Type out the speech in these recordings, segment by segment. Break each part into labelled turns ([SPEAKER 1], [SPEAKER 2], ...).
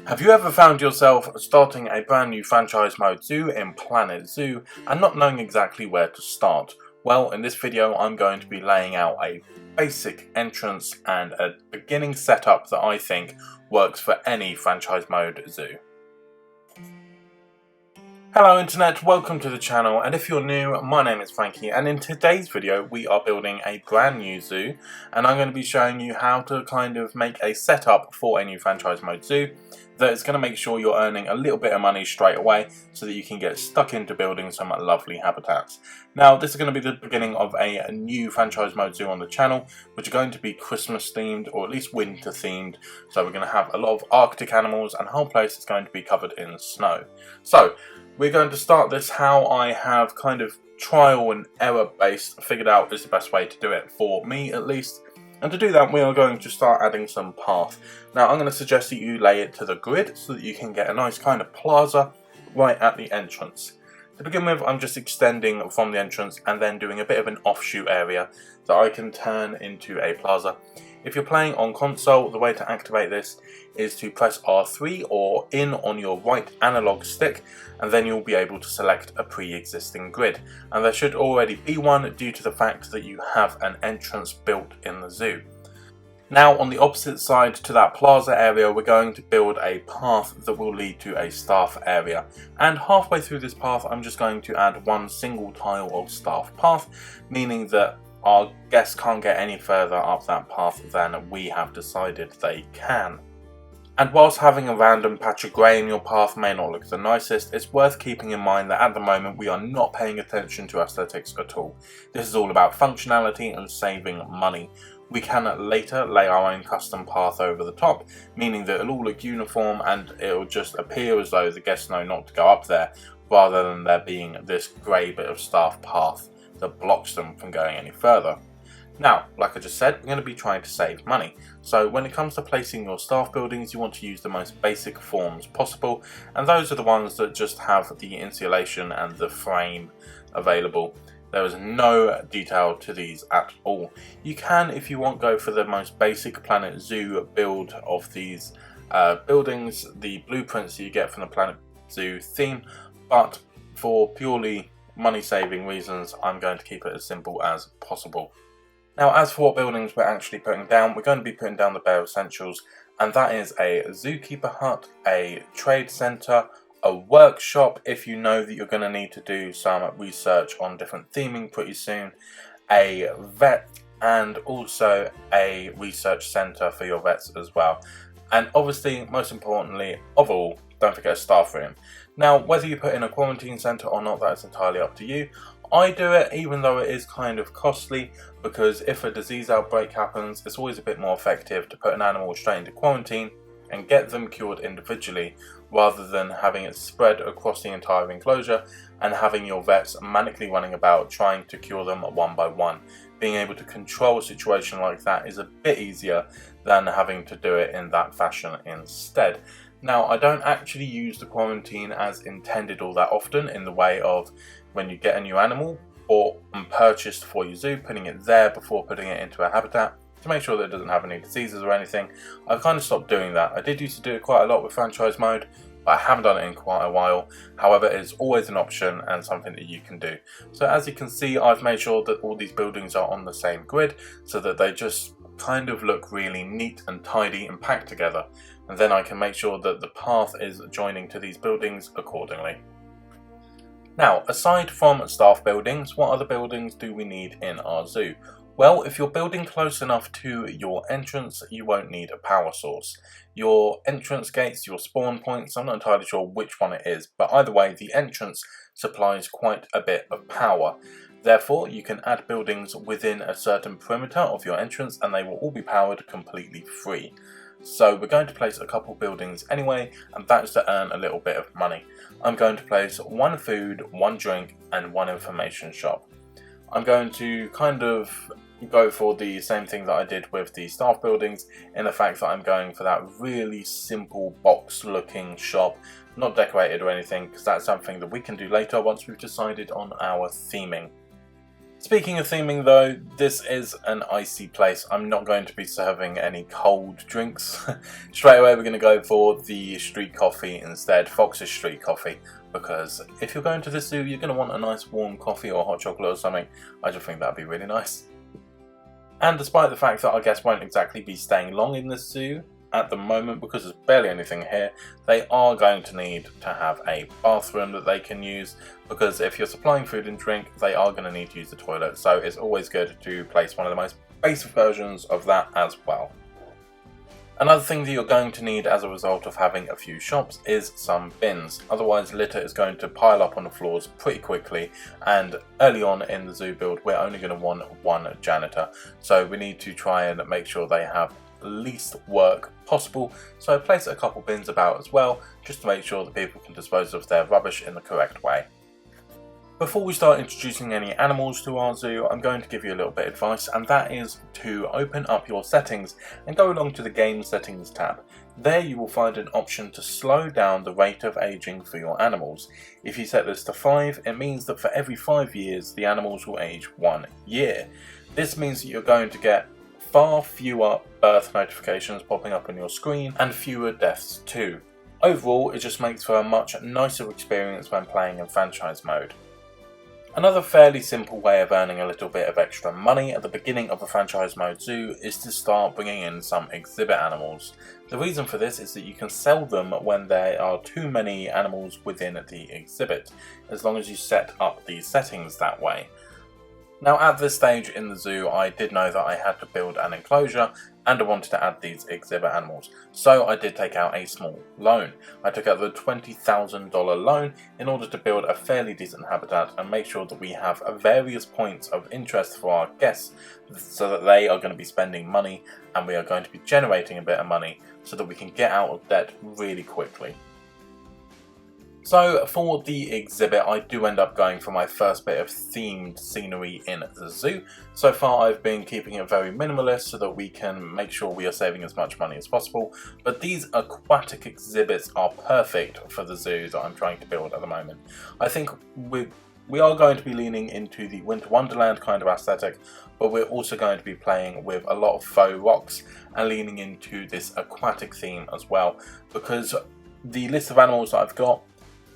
[SPEAKER 1] Have you ever found yourself starting a brand new franchise mode zoo in Planet Zoo and not knowing exactly where to start? Well, in this video I'm going to be laying out a basic entrance and a beginning setup that I think works for any franchise mode zoo. Hello Internet, welcome to the channel, and if you're new, my name is Frankie, and in today's video we are building a brand new zoo, and I'm going to be showing you how to kind of make a setup for a new franchise mode zoo that is going to make sure you're earning a little bit of money straight away so that you can get stuck into building some lovely habitats. Now this is going to be the beginning of a new franchise mode zoo on the channel, which are going to be Christmas themed or at least winter themed, so we're going to have a lot of Arctic animals and the whole place is going to be covered in snow. So we're going to start this how I have kind of trial and error based figured out is the best way to do it, for me at least. And to do that we are going to start adding some path. Now I'm going to suggest that you lay it to the grid so that you can get a nice kind of plaza right at the entrance. To begin with, I'm just extending from the entrance and then doing a bit of an offshoot area that I can turn into a plaza. If you're playing on console, the way to activate this is to press R3 or in on your right analog stick, and then you'll be able to select a pre-existing grid. And there should already be one due to the fact that you have an entrance built in the zoo. Now on the opposite side to that plaza area, we're going to build a path that will lead to a staff area. And halfway through this path, I'm just going to add one single tile of staff path, meaning that our guests can't get any further up that path than we have decided they can. And whilst having a random patch of grey in your path may not look the nicest, it's worth keeping in mind that at the moment we are not paying attention to aesthetics at all. This is all about functionality and saving money. We can later lay our own custom path over the top, meaning that it'll all look uniform and it'll just appear as though the guests know not to go up there, rather than there being this grey bit of staff path that blocks them from going any further. Now, like I just said, we're going to be trying to save money. So when it comes to placing your staff buildings, you want to use the most basic forms possible, and those are the ones that just have the insulation and the frame available. There is no detail to these at all. You can, if you want, go for the most basic Planet Zoo build of these buildings, the blueprints that you get from the Planet Zoo theme, but for purely money saving reasons, I'm going to keep it as simple as possible. Now, as for what buildings we're actually putting down, we're going to be putting down the bare essentials, and that is a zookeeper hut, a trade centre, a workshop if you know that you're going to need to do some research on different theming pretty soon, a vet, and also a research centre for your vets as well. And obviously, most importantly of all, don't forget a staff room. Now, whether you put in a quarantine centre or not, that is entirely up to you. I do it even though it is kind of costly, because if a disease outbreak happens, it's always a bit more effective to put an animal straight into quarantine and get them cured individually, rather than having it spread across the entire enclosure and having your vets manically running about trying to cure them one by one. Being able to control a situation like that is a bit easier than having to do it in that fashion instead. Now, I don't actually use the quarantine as intended all that often, in the way of when you get a new animal or purchased for your zoo, putting it there before putting it into a habitat to make sure that it doesn't have any diseases or anything. I've kind of stopped doing that. I did used to do it quite a lot with franchise mode, but I haven't done it in quite a while. However, it's always an option and something that you can do. So as you can see, I've made sure that all these buildings are on the same grid so that they just kind of look really neat and tidy and packed together. And then I can make sure that the path is joining to these buildings accordingly. Now, aside from staff buildings, what other buildings do we need in our zoo? Well, if you're building close enough to your entrance, you won't need a power source. Your entrance gates, your spawn points, I'm not entirely sure which one it is, but either way, the entrance supplies quite a bit of power. Therefore, you can add buildings within a certain perimeter of your entrance and they will all be powered completely free. So we're going to place a couple buildings anyway, and that's to earn a little bit of money. I'm going to place one food, one drink, and one information shop. I'm going to kind of go for the same thing that I did with the staff buildings, in the fact that I'm going for that really simple box looking shop, not decorated or anything, because that's something that we can do later once we've decided on our theming. Speaking of theming though, this is an icy place. I'm not going to be serving any cold drinks. Straight away we're going to go for the street coffee instead, Fox's Street Coffee, because if you're going to the zoo you're going to want a nice warm coffee or hot chocolate or something. I just think that'd be really nice. And despite the fact that our guests won't exactly be staying long in the zoo at the moment because there's barely anything here, they are going to need to have a bathroom that they can use, because if you're supplying food and drink they are going to need to use the toilet, so it's always good to place one of the most basic versions of that as well. Another thing that you're going to need as a result of having a few shops is some bins, otherwise litter is going to pile up on the floors pretty quickly, and early on in the zoo build we're only going to want one janitor, so we need to try and make sure they have least work possible, so place a couple bins about as well, just to make sure that people can dispose of their rubbish in the correct way. Before we start introducing any animals to our zoo, I'm going to give you a little bit of advice, and that is to open up your settings and go along to the game settings tab. There you will find an option to slow down the rate of aging for your animals. If you set this to 5, it means that for every 5 years the animals will age 1 year. This means that you're going to get far fewer birth notifications popping up on your screen and fewer deaths too. Overall, it just makes for a much nicer experience when playing in franchise mode. Another fairly simple way of earning a little bit of extra money at the beginning of a franchise mode zoo is to start bringing in some exhibit animals. The reason for this is that you can sell them when there are too many animals within the exhibit, as long as you set up the settings that way. Now at this stage in the zoo I did know that I had to build an enclosure and I wanted to add these exhibit animals, so I did take out a small loan. I took out the $20,000 loan in order to build a fairly decent habitat and make sure that we have various points of interest for our guests, so that they are going to be spending money and we are going to be generating a bit of money so that we can get out of debt really quickly. So for the exhibit I do end up going for my first bit of themed scenery in the zoo. So far I've been keeping it very minimalist so that we can make sure we are saving as much money as possible, but these aquatic exhibits are perfect for the zoo that I'm trying to build at the moment. I think we are going to be leaning into the Winter Wonderland kind of aesthetic, but we're also going to be playing with a lot of faux rocks and leaning into this aquatic theme as well, because the list of animals that I've got,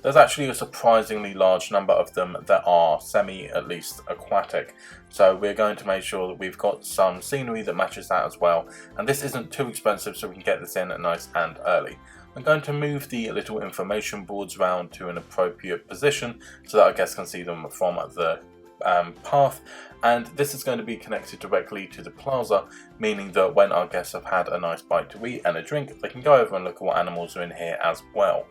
[SPEAKER 1] there's actually a surprisingly large number of them that are at least aquatic, so we're going to make sure that we've got some scenery that matches that as well, and this isn't too expensive so we can get this in nice and early. I'm going to move the little information boards around to an appropriate position so that our guests can see them from the path, and this is going to be connected directly to the plaza, meaning that when our guests have had a nice bite to eat and a drink, they can go over and look at what animals are in here as well.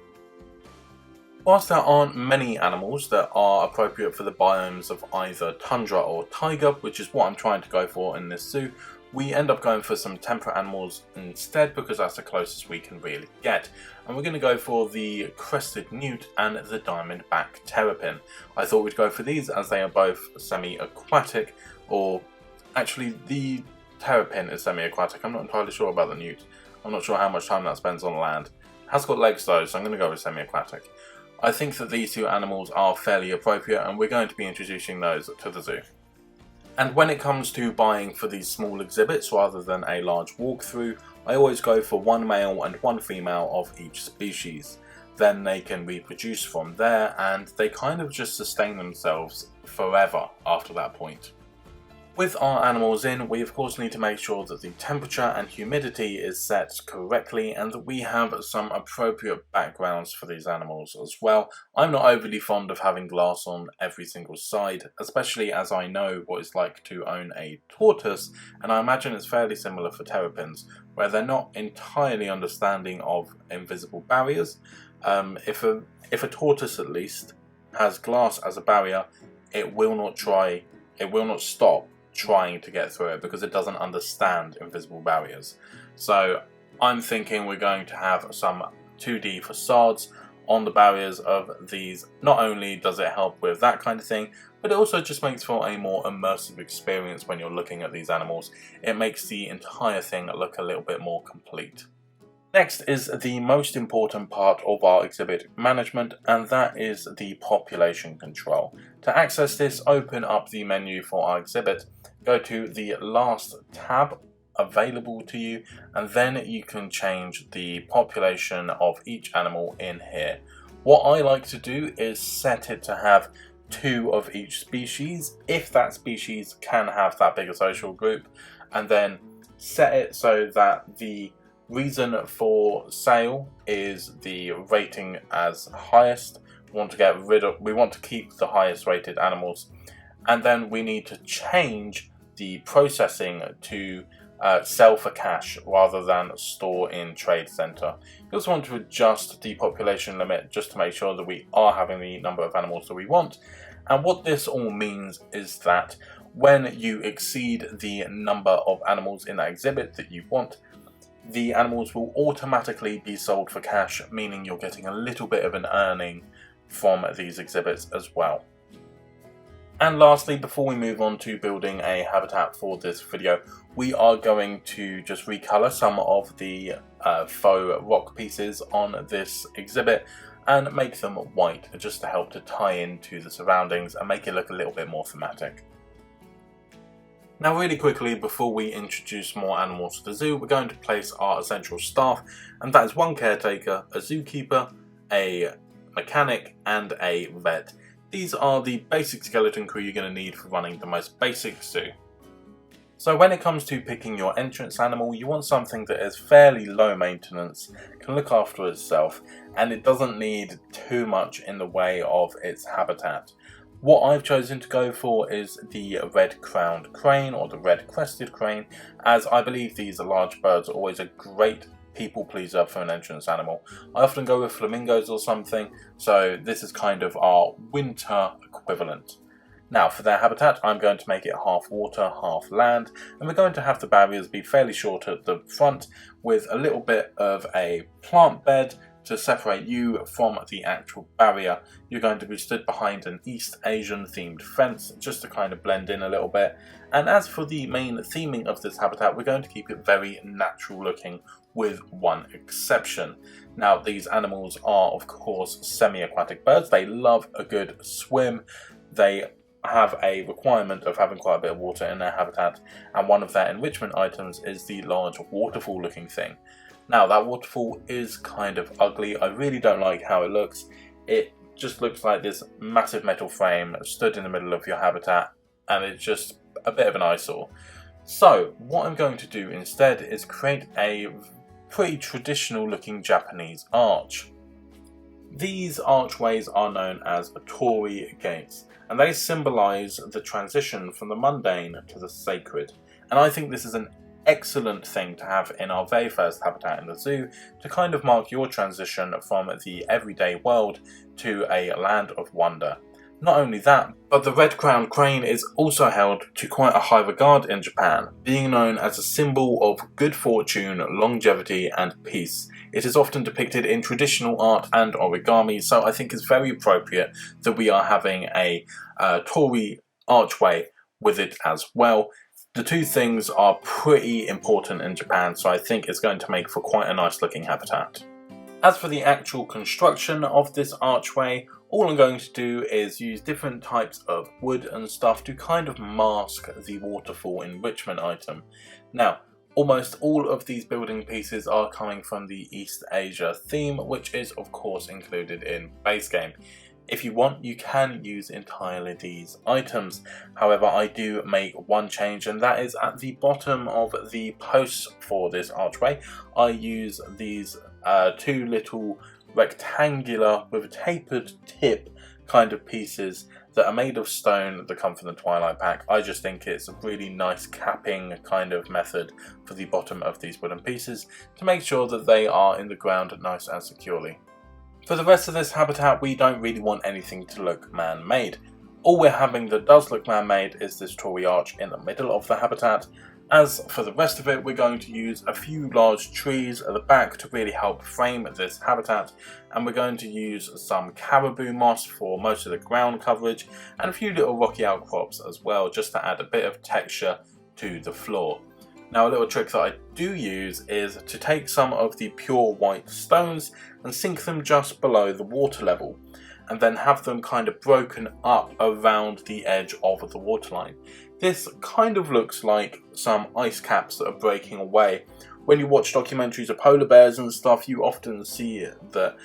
[SPEAKER 1] Whilst there aren't many animals that are appropriate for the biomes of either tundra or taiga, which is what I'm trying to go for in this zoo, we end up going for some temperate animals instead because that's the closest we can really get. And we're going to go for the crested newt and the diamondback terrapin. I thought we'd go for these as they are both semi-aquatic, or actually the terrapin is semi-aquatic. I'm not entirely sure about the newt. I'm not sure how much time that spends on land. It has got legs though, so I'm going to go with semi-aquatic. I think that these two animals are fairly appropriate and we're going to be introducing those to the zoo. And when it comes to buying for these small exhibits rather than a large walkthrough, I always go for one male and one female of each species. Then they can reproduce from there and they kind of just sustain themselves forever after that point. With our animals in, we of course need to make sure that the temperature and humidity is set correctly and that we have some appropriate backgrounds for these animals as well. I'm not overly fond of having glass on every single side, especially as I know what it's like to own a tortoise, and I imagine it's fairly similar for terrapins, where they're not entirely understanding of invisible barriers. If a tortoise at least has glass as a barrier, it will not stop trying to get through it because it doesn't understand invisible barriers. So I'm thinking we're going to have some 2D facades on the barriers of these. Not only does it help with that kind of thing, but it also just makes for a more immersive experience when you're looking at these animals. It makes the entire thing look a little bit more complete. Next is the most important part of our exhibit management, and that is the population control. To access this, open up the menu for our exhibit, go to the last tab available to you, and then you can change the population of each animal in here. What I like to do is set it to have 2 of each species, if that species can have that bigger social group, and then set it so that the reason for sale is the rating as highest. We want to keep the highest rated animals, and then we need to change the processing to sell for cash rather than store in trade center. You also want to adjust the population limit just to make sure that we are having the number of animals that we want. And what this all means is that when you exceed the number of animals in that exhibit that you want, the animals will automatically be sold for cash, meaning you're getting a little bit of an earning from these exhibits as well. And lastly, before we move on to building a habitat for this video, we are going to just recolor some of the faux rock pieces on this exhibit and make them white, just to help to tie into the surroundings and make it look a little bit more thematic. Now really quickly, before we introduce more animals to the zoo, we're going to place our essential staff, and that is 1 caretaker, a zookeeper, a mechanic and a vet. These are the basic skeleton crew you're going to need for running the most basic zoo. So when it comes to picking your entrance animal, you want something that is fairly low maintenance, can look after itself, and it doesn't need too much in the way of its habitat. What I've chosen to go for is the red-crowned crane, or the red-crested crane, as I believe these large birds are always a great people pleaser for an entrance animal. I often go with flamingos or something, so this is kind of our winter equivalent. Now for their habitat, I'm going to make it half water, half land, and we're going to have the barriers be fairly short at the front with a little bit of a plant bed to separate you from the actual barrier. You're going to be stood behind an East Asian themed fence just to kind of blend in a little bit. And as for the main theming of this habitat, we're going to keep it very natural looking, with one exception. Now these animals are of course semi-aquatic birds. They love a good swim. They have a requirement of having quite a bit of water in their habitat, and one of their enrichment items is the large waterfall looking thing. Now that waterfall is kind of ugly. I really don't like how it looks. It just looks like this massive metal frame stood in the middle of your habitat, and it's just a bit of an eyesore. So what I'm going to do instead is create a pretty traditional looking Japanese arch. These archways are known as torii gates, and they symbolize the transition from the mundane to the sacred. And I think this is an excellent thing to have in our very first habitat in the zoo, to kind of mark your transition from the everyday world to a land of wonder. Not only that, but the red-crowned crane is also held to quite a high regard in Japan, being known as a symbol of good fortune, longevity and peace. It is often depicted in traditional art and origami, so I think it's very appropriate that we are having a torii archway with it as well. The two things are pretty important in Japan, so I think it's going to make for quite a nice looking habitat. As for the actual construction of this archway, all I'm going to do is use different types of wood and stuff to kind of mask the waterfall enrichment item. Now, almost all of these building pieces are coming from the East Asia theme, which is of course included in base game. If you want, you can use entirely these items. However, I do make one change, and that is at the bottom of the posts for this archway. I use these 2 little rectangular with a tapered tip kind of pieces that are made of stone that come from the Twilight Pack. I just think it's a really nice capping kind of method for the bottom of these wooden pieces to make sure that they are in the ground nice and securely. For the rest of this habitat, we don't really want anything to look man-made. All we're having that does look man-made is this torii arch in the middle of the habitat. As for the rest of it, we're going to use a few large trees at the back to really help frame this habitat, and we're going to use some caribou moss for most of the ground coverage, and a few little rocky outcrops as well, just to add a bit of texture to the floor. Now, a little trick that I do use is to take some of the pure white stones and sink them just below the water level, and then have them kind of broken up around the edge of the waterline. This kind of looks like some ice caps that are breaking away. When you watch documentaries of polar bears and stuff, you often see that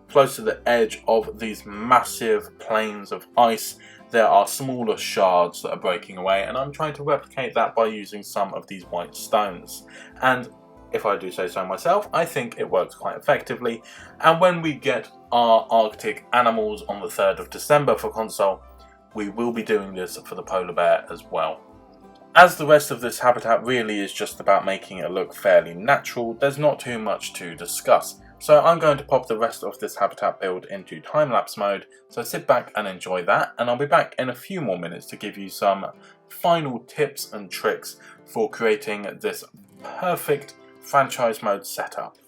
[SPEAKER 1] close to the edge of these massive plains of ice, there are smaller shards that are breaking away, and I'm trying to replicate that by using some of these white stones. And if I do say so myself, I think it works quite effectively. And when we get our Arctic animals on the 3rd of December for console, we will be doing this for the polar bear as well. As the rest of this habitat really is just about making it look fairly natural, there's not too much to discuss. So I'm going to pop the rest of this habitat build into time-lapse mode, so sit back and enjoy that, and I'll be back in a few more minutes to give you some final tips and tricks for creating this perfect franchise mode setup.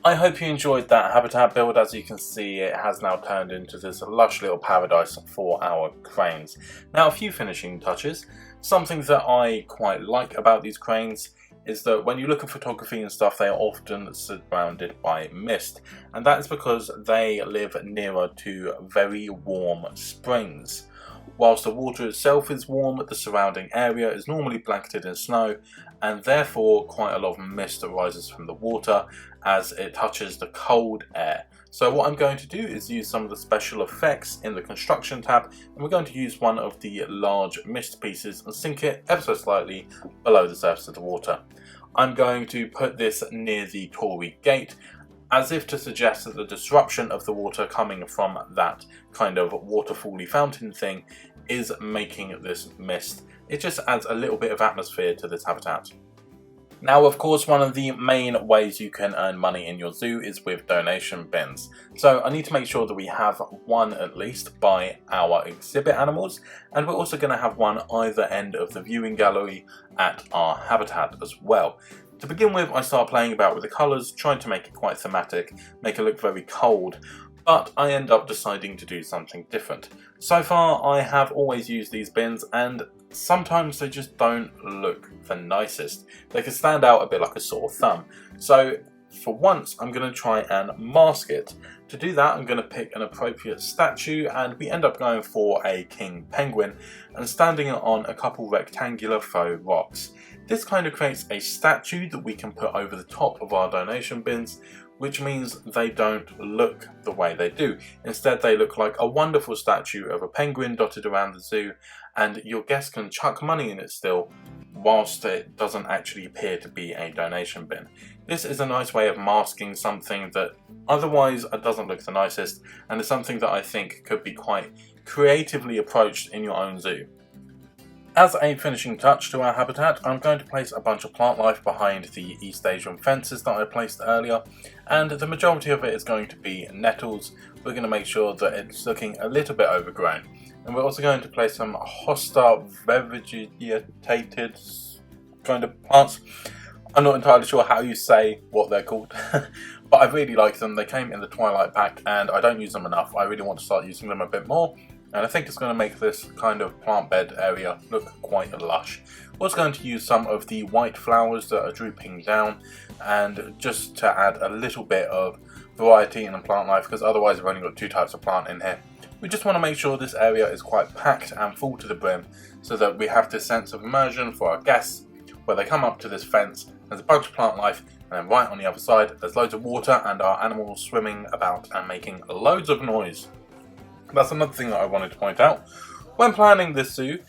[SPEAKER 1] I hope you enjoyed that habitat build. As you can see, it has now turned into this lush little paradise for our cranes. Now, a few finishing touches. Something that I quite like about these cranes is that when you look at photography and stuff, they are often surrounded by mist, and that is because they live nearer to very warm springs. Whilst the water itself is warm, the surrounding area is normally blanketed in snow, and therefore quite a lot of mist arises from the water as it touches the cold air. So what I'm going to do is use some of the special effects in the construction tab, and we're going to use one of the large mist pieces and sink it ever so slightly below the surface of the water. I'm going to put this near the Tory gate, as if to suggest that the disruption of the water coming from that kind of waterfally fountain thing is making this mist. It just adds a little bit of atmosphere to this habitat. Now, of course, one of the main ways you can earn money in your zoo is with donation bins. So I need to make sure that we have one at least by our exhibit animals, and we're also going to have one either end of the viewing gallery at our habitat as well. To begin with, I start playing about with the colours, trying to make it quite thematic, make it look very cold, but I end up deciding to do something different. So far, I have always used these bins, and sometimes they just don't look the nicest. They can stand out a bit like a sore thumb. So for once, I'm going to try and mask it. To do that, I'm going to pick an appropriate statue, and we end up going for a king penguin and standing it on a couple rectangular faux rocks. This kind of creates a statue that we can put over the top of our donation bins, which means they don't look the way they do. Instead, they look like a wonderful statue of a penguin dotted around the zoo, and your guests can chuck money in it still, whilst it doesn't actually appear to be a donation bin. This is a nice way of masking something that otherwise doesn't look the nicest, and is something that I think could be quite creatively approached in your own zoo. As a finishing touch to our habitat, I'm going to place a bunch of plant life behind the East Asian fences that I placed earlier, and the majority of it is going to be nettles. We're going to make sure that it's looking a little bit overgrown. And we're also going to place some hosta vegetated kind of plants. I'm not entirely sure how you say what they're called, but I really like them. They came in the Twilight pack and I don't use them enough. I really want to start using them a bit more. And I think it's going to make this kind of plant bed area look quite lush. We're also going to use some of the white flowers that are drooping down, and just to add a little bit of variety in the plant life, because otherwise we've only got two types of plant in here. We just want to make sure this area is quite packed and full to the brim, so that we have this sense of immersion for our guests, where they come up to this fence, there's a bunch of plant life, and then right on the other side there's loads of water and our animals swimming about and making loads of noise. That's another thing that I wanted to point out. When planning this zoo,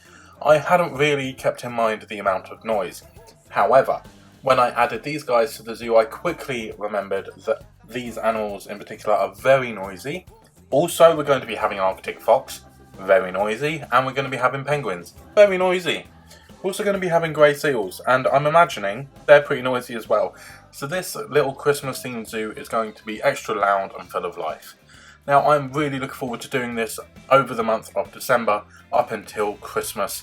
[SPEAKER 1] I hadn't really kept in mind the amount of noise. However, when I added these guys to the zoo, I quickly remembered that these animals in particular are very noisy. Also, we're going to be having Arctic fox, very noisy, and we're going to be having penguins, very noisy. We're also going to be having grey seals, and I'm imagining they're pretty noisy as well. So this little Christmas themed zoo is going to be extra loud and full of life. Now, I'm really looking forward to doing this over the month of December up until Christmas,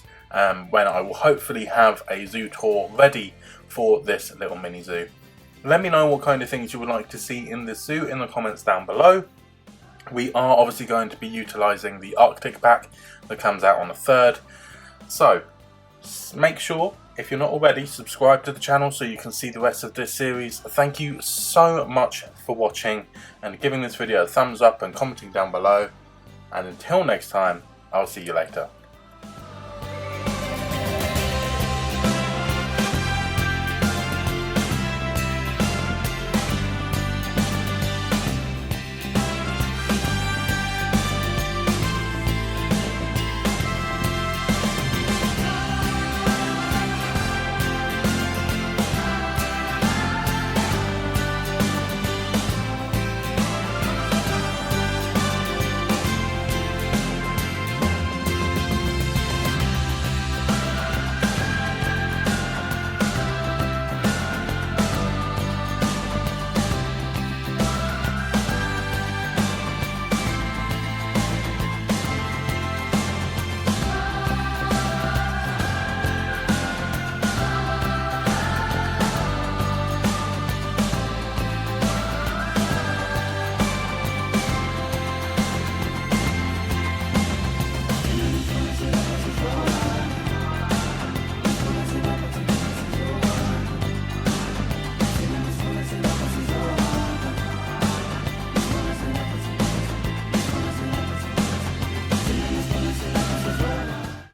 [SPEAKER 1] when I will hopefully have a zoo tour ready for this little mini zoo. Let me know what kind of things you would like to see in this zoo in the comments down below. We are obviously going to be utilising the Arctic pack that comes out on the 3rd. So, make sure, if you're not already, subscribe to the channel so you can see the rest of this series. Thank you so much for watching and giving this video a thumbs up and commenting down below. And until next time, I'll see you later.